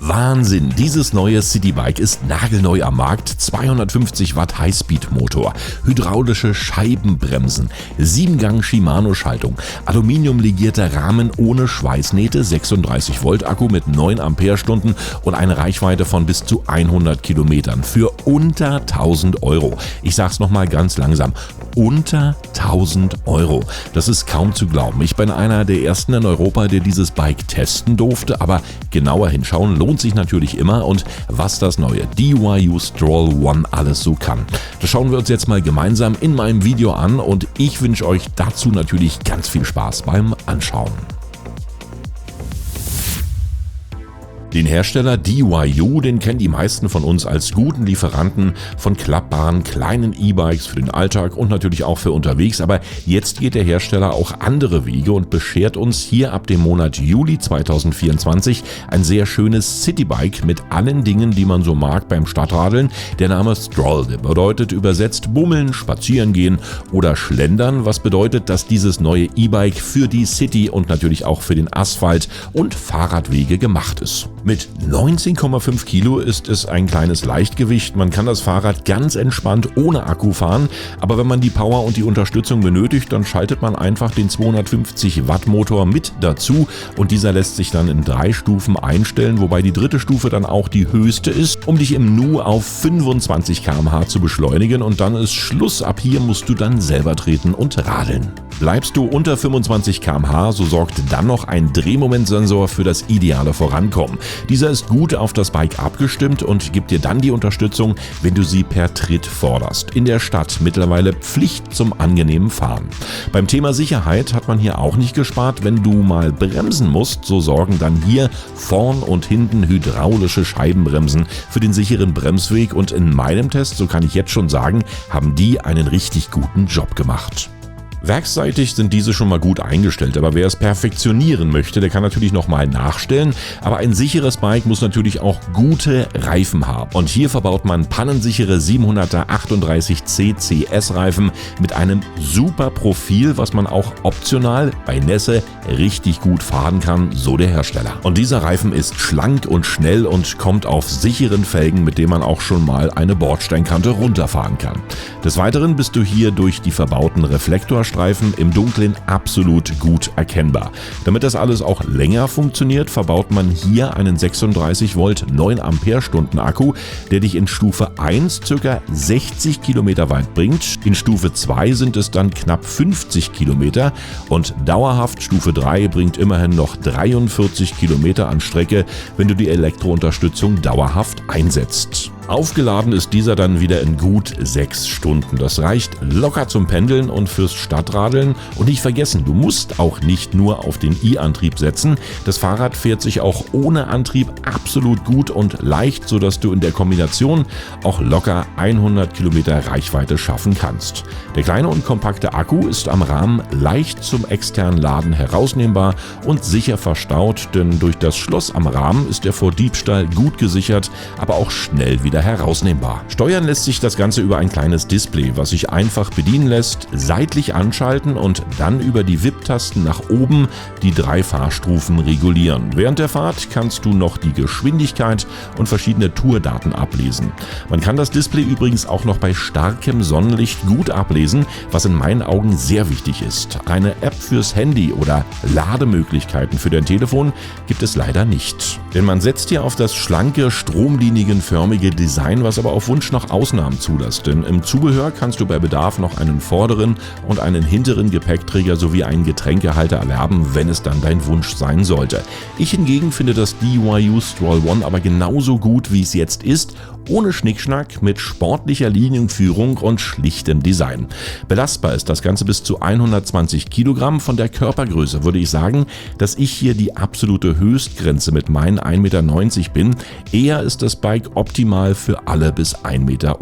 Wahnsinn, dieses neue Citybike ist nagelneu am Markt, 250 Watt Highspeed-Motor, hydraulische Scheibenbremsen, 7-Gang Shimano-Schaltung, aluminiumlegierter Rahmen ohne Schweißnähte, 36 Volt Akku mit 9 Ampere-Stunden und eine Reichweite von bis zu 100 Kilometern für unter 1000 Euro. Ich sag's nochmal ganz langsam, unter 1000 Euro. Das ist kaum zu glauben. Ich bin einer der ersten in Europa, der dieses Bike testen durfte, aber genauer hinschauen lohnt sich natürlich immer und was das neue DYU Stroll One alles so kann. Das schauen wir uns jetzt mal gemeinsam in meinem Video an und ich wünsche euch dazu natürlich ganz viel Spaß beim Anschauen. Den Hersteller DYU, den kennen die meisten von uns als guten Lieferanten von klappbaren kleinen E-Bikes für den Alltag und natürlich auch für unterwegs, aber jetzt geht der Hersteller auch andere Wege und beschert uns hier ab dem Monat Juli 2024 ein sehr schönes Citybike mit allen Dingen, die man so mag beim Stadtradeln. Der Name Stroll, der bedeutet übersetzt bummeln, spazieren gehen oder schlendern, was bedeutet, dass dieses neue E-Bike für die City und natürlich auch für den Asphalt und Fahrradwege gemacht ist. Mit 19,5 Kilo ist es ein kleines Leichtgewicht. Man kann das Fahrrad ganz entspannt ohne Akku fahren, aber wenn man die Power und die Unterstützung benötigt, dann schaltet man einfach den 250 Watt Motor mit dazu und dieser lässt sich dann in 3 Stufen einstellen, wobei die dritte Stufe dann auch die höchste ist, um dich im Nu auf 25 km/h zu beschleunigen und dann ist Schluss. Ab hier musst du dann selber treten und radeln. Bleibst du unter 25 km/h, so sorgt dann noch ein Drehmomentsensor für das ideale Vorankommen. Dieser ist gut auf das Bike abgestimmt und gibt dir dann die Unterstützung, wenn du sie per Tritt forderst. In der Stadt mittlerweile Pflicht zum angenehmen Fahren. Beim Thema Sicherheit hat man hier auch nicht gespart. Wenn du mal bremsen musst, so sorgen dann hier vorn und hinten hydraulische Scheibenbremsen für den sicheren Bremsweg und in meinem Test, so kann ich jetzt schon sagen, haben die einen richtig guten Job gemacht. Werksseitig sind diese schon mal gut eingestellt, aber wer es perfektionieren möchte, der kann natürlich nochmal nachstellen, aber ein sicheres Bike muss natürlich auch gute Reifen haben. Und hier verbaut man pannensichere 700er 38C CS-Reifen mit einem super Profil, was man auch optional bei Nässe richtig gut fahren kann, so der Hersteller. Und dieser Reifen ist schlank und schnell und kommt auf sicheren Felgen, mit dem man auch schon mal eine Bordsteinkante runterfahren kann. Des Weiteren bist du hier durch die verbauten Reflektorstreifen im Dunkeln absolut gut erkennbar. Damit das alles auch länger funktioniert, verbaut man hier einen 36 Volt 9 Ampere-Stunden Akku, der dich in Stufe 1 ca. 60 Kilometer weit bringt. In Stufe 2 sind es dann knapp 50 Kilometer und dauerhaft Stufe 3 bringt immerhin noch 43 Kilometer an Strecke, wenn du die Elektrounterstützung dauerhaft einsetzt. Aufgeladen ist dieser dann wieder in gut 6 Stunden. Das reicht locker zum Pendeln und fürs Stadtradeln. Und nicht vergessen, du musst auch nicht nur auf den E-Antrieb setzen. Das Fahrrad fährt sich auch ohne Antrieb absolut gut und leicht, sodass du in der Kombination auch locker 100 Kilometer Reichweite schaffen kannst. Der kleine und kompakte Akku ist am Rahmen leicht zum externen Laden herausnehmbar und sicher verstaut, denn durch das Schloss am Rahmen ist er vor Diebstahl gut gesichert, aber auch schnell wieder herausnehmbar. Steuern lässt sich das Ganze über ein kleines Display, was sich einfach bedienen lässt, seitlich anschalten und dann über die VIP-Tasten nach oben die 3 Fahrstufen regulieren. Während der Fahrt kannst du noch die Geschwindigkeit und verschiedene Tourdaten ablesen. Man kann das Display übrigens auch noch bei starkem Sonnenlicht gut ablesen, was in meinen Augen sehr wichtig ist. Eine App fürs Handy oder Lademöglichkeiten für dein Telefon gibt es leider nicht. Denn man setzt hier auf das schlanke, stromlinienförmige Design, was aber auf Wunsch noch Ausnahmen zulässt. Denn im Zubehör kannst du bei Bedarf noch einen vorderen und einen hinteren Gepäckträger sowie einen Getränkehalter erwerben, wenn es dann dein Wunsch sein sollte. Ich hingegen finde das DYU Stroll One aber genauso gut, wie es jetzt ist, ohne Schnickschnack, mit sportlicher Linienführung und schlichtem Design. Belastbar ist das Ganze bis zu 120 Kilogramm. Von der Körpergröße würde ich sagen, dass ich hier die absolute Höchstgrenze mit meinen 1,90 Meter bin. Eher ist das Bike optimal für alle bis 1,85 Meter.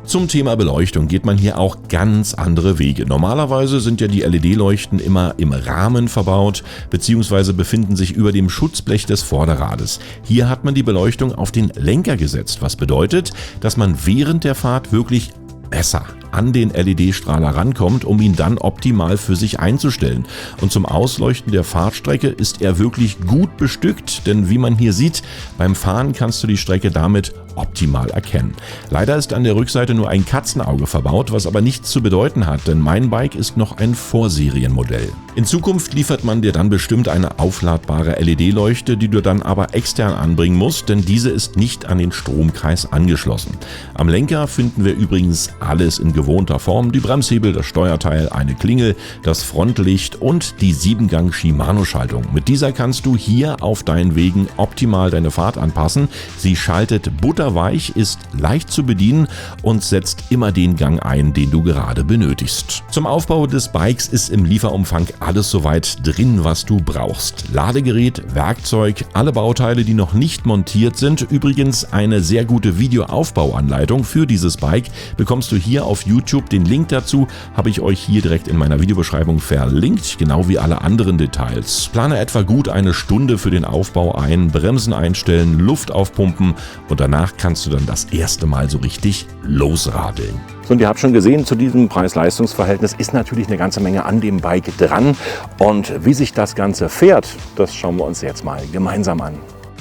Zum Thema Beleuchtung geht man hier auch ganz andere Wege. Normalerweise sind ja die LED-Leuchten immer im Rahmen verbaut bzw. befinden sich über dem Schutzblech des Vorderrades. Hier hat man die Beleuchtung auf den Lenker gesetzt, was bedeutet, dass man während der Fahrt wirklich besser, an den LED-Strahler rankommt, um ihn dann optimal für sich einzustellen. Und zum Ausleuchten der Fahrtstrecke ist er wirklich gut bestückt, denn wie man hier sieht, beim Fahren kannst du die Strecke damit optimal erkennen. Leider ist an der Rückseite nur ein Katzenauge verbaut, was aber nichts zu bedeuten hat, denn mein Bike ist noch ein Vorserienmodell. In Zukunft liefert man dir dann bestimmt eine aufladbare LED-Leuchte, die du dann aber extern anbringen musst, denn diese ist nicht an den Stromkreis angeschlossen. Am Lenker finden wir übrigens alles in gewohnter Form: die Bremshebel, das Steuerteil, eine Klingel, das Frontlicht und die 7-Gang Shimano-Schaltung. Mit dieser kannst du hier auf deinen Wegen optimal deine Fahrt anpassen. Sie schaltet butterweich, ist leicht zu bedienen und setzt immer den Gang ein, den du gerade benötigst. Zum Aufbau des Bikes ist im Lieferumfang alles soweit drin, was du brauchst. Ladegerät, Werkzeug, alle Bauteile, die noch nicht montiert sind. Übrigens eine sehr gute Videoaufbauanleitung für dieses Bike bekommst du hier auf YouTube. Den Link dazu habe ich euch hier direkt in meiner Videobeschreibung verlinkt, genau wie alle anderen Details. Plane etwa gut eine Stunde für den Aufbau ein, Bremsen einstellen, Luft aufpumpen und danach kannst du dann das erste Mal so richtig losradeln. So, und ihr habt schon gesehen, zu diesem Preis-Leistungs-Verhältnis ist natürlich eine ganze Menge an dem Bike dran. Und wie sich das Ganze fährt, das schauen wir uns jetzt mal gemeinsam an.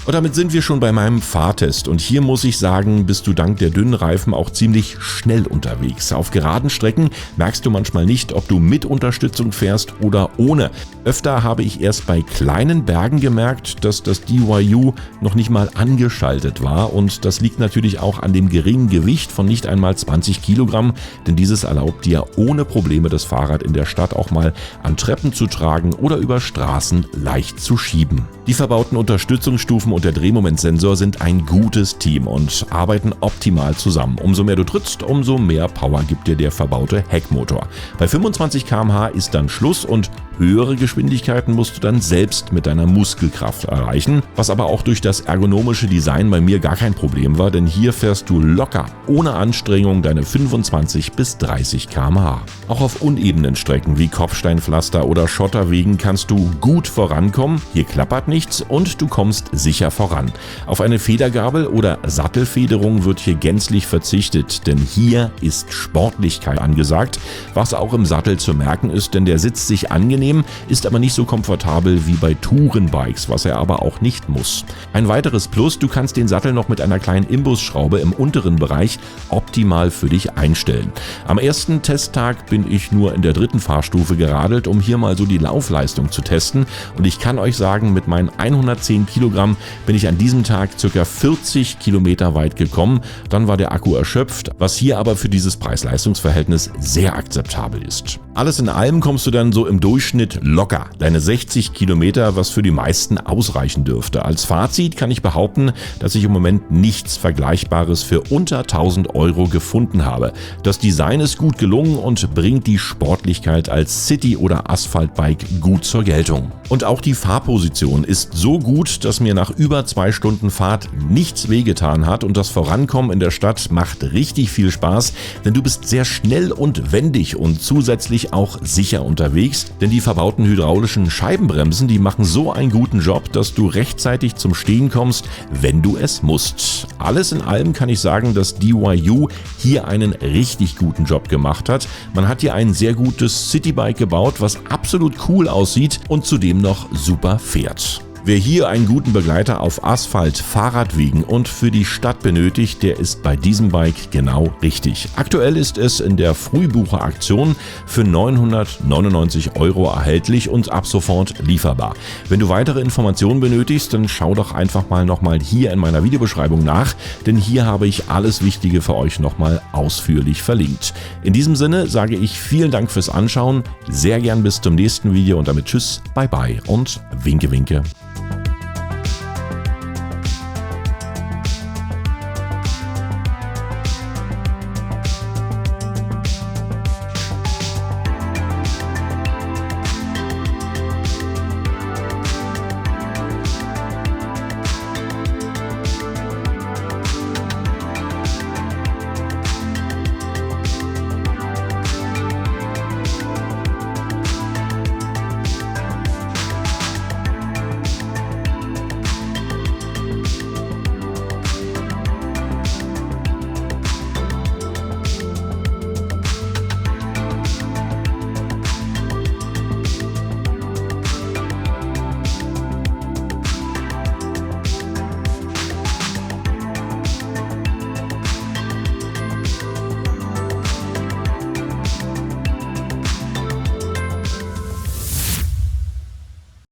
Und damit sind wir schon bei meinem Fahrtest. Und hier muss ich sagen, bist du dank der dünnen Reifen auch ziemlich schnell unterwegs. Auf geraden Strecken merkst du manchmal nicht, ob du mit Unterstützung fährst oder ohne. Öfter habe ich erst bei kleinen Bergen gemerkt, dass das DYU noch nicht mal angeschaltet war. Und das liegt natürlich auch an dem geringen Gewicht von nicht einmal 20 Kilogramm, denn dieses erlaubt dir ohne Probleme das Fahrrad in der Stadt auch mal an Treppen zu tragen oder über Straßen leicht zu schieben. Die verbauten Unterstützungsstufen und der Drehmomentsensor sind ein gutes Team und arbeiten optimal zusammen. Umso mehr du trittst, umso mehr Power gibt dir der verbaute Heckmotor. Bei 25 km/h ist dann Schluss und höhere Geschwindigkeiten musst du dann selbst mit deiner Muskelkraft erreichen, was aber auch durch das ergonomische Design bei mir gar kein Problem war, denn hier fährst du locker, ohne Anstrengung, deine 25 bis 30 km/h. Auch auf unebenen Strecken wie Kopfsteinpflaster oder Schotterwegen kannst du gut vorankommen, hier klappert nichts und du kommst sicher voran. Auf eine Federgabel oder Sattelfederung wird hier gänzlich verzichtet, denn hier ist Sportlichkeit angesagt, was auch im Sattel zu merken ist, denn der sitzt sich angenehm, ist aber nicht so komfortabel wie bei Tourenbikes, was er aber auch nicht muss. Ein weiteres Plus: Du kannst den Sattel noch mit einer kleinen Imbusschraube im unteren Bereich optimal für dich einstellen. Am ersten Testtag bin ich nur in der 3. Fahrstufe geradelt, um hier mal so die Laufleistung zu testen, und ich kann euch sagen, mit meinen 110 Kilogramm bin ich an diesem Tag ca. 40 Kilometer weit gekommen. Dann war der Akku erschöpft, was hier aber für dieses Preis-Leistungs-Verhältnis sehr akzeptabel ist. Alles in allem kommst du dann so im Durchschnitt locker deine 60 Kilometer, was für die meisten ausreichen dürfte. Als Fazit kann ich behaupten, dass ich im Moment nichts Vergleichbares für unter 1000 Euro gefunden habe. Das Design ist gut gelungen und bringt die Sportlichkeit als City- oder Asphaltbike gut zur Geltung. Und auch die Fahrposition ist so gut, dass mir nach über 2 Stunden Fahrt nichts wehgetan hat, und das Vorankommen in der Stadt macht richtig viel Spaß, denn du bist sehr schnell und wendig und zusätzlich auch sicher unterwegs, denn die verbauten hydraulischen Scheibenbremsen, die machen so einen guten Job, dass du rechtzeitig zum Stehen kommst, wenn du es musst. Alles in allem kann ich sagen, dass DYU hier einen richtig guten Job gemacht hat. Man hat hier ein sehr gutes Citybike gebaut, was absolut cool aussieht und zudem noch super fährt. Wer hier einen guten Begleiter auf Asphalt, Fahrradwegen und für die Stadt benötigt, der ist bei diesem Bike genau richtig. Aktuell ist es in der Frühbucheraktion für 999 Euro erhältlich und ab sofort lieferbar. Wenn du weitere Informationen benötigst, dann schau doch einfach mal nochmal hier in meiner Videobeschreibung nach, denn hier habe ich alles Wichtige für euch nochmal ausführlich verlinkt. In diesem Sinne sage ich vielen Dank fürs Anschauen, sehr gern bis zum nächsten Video und damit tschüss, bye bye und winke winke.